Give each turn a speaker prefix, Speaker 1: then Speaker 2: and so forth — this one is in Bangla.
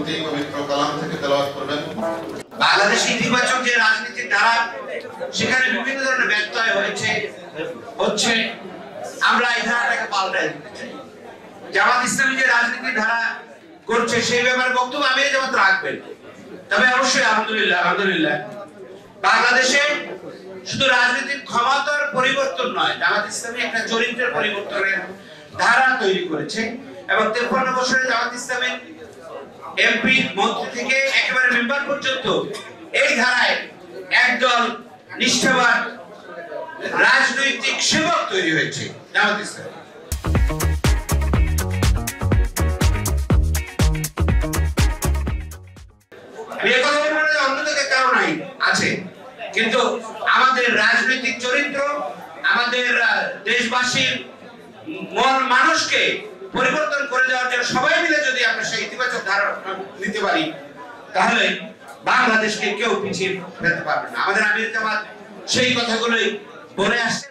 Speaker 1: প্রতি পবিত্র কালাম থেকে তেলাওয়াত করবেন।
Speaker 2: বাংলাদেশে ইতিবাচক যে রাজনীতির ধারা সেখানে বিভিন্ন ধরনের ব্যত্যয় হচ্ছে আমরা এই ধারাটাকে পাল্টাই দিতে চাই। জামাত ইসলামী যে রাজনীতির ধারা করছে সেই ব্যাপারে বক্তব্য আমি জামাত রাখবেন, তবে অবশ্যই আলহামদুলিল্লাহ বাংলাদেশে শুধু রাজনীতির ক্ষমতার পরিবর্তন নয়, জামাত ইসলামী একটা চরিত্রের পরিবর্তনের ধারা তৈরি করেছে এবং 53 বছরে জামাত ইসলামের এমপি মন্ত্রী থেকে একেবারে মেম্বার পর্যন্ত এই ধারায় একদল নিষ্ঠাবান রাজনৈতিক সেবক তৈরি হয়েছে জামাত ইসলামী। অন্যদিকে কারণ নাই আছে, কিন্তু আমাদের রাজনৈতিক চরিত্র, আমাদের দেশবাসীর মন মানুষকে পরিবর্তন করে দেওয়ার জন্য সবাই মিলে যদি আমরা সেই ইতিবাচক ধারা নিতে পারি তাহলে বাংলাদেশকে কেউ পিছিয়ে ফেলতে পারবে না। আমাদের আমির জামাত সেই কথাগুলোই বলে আসছে।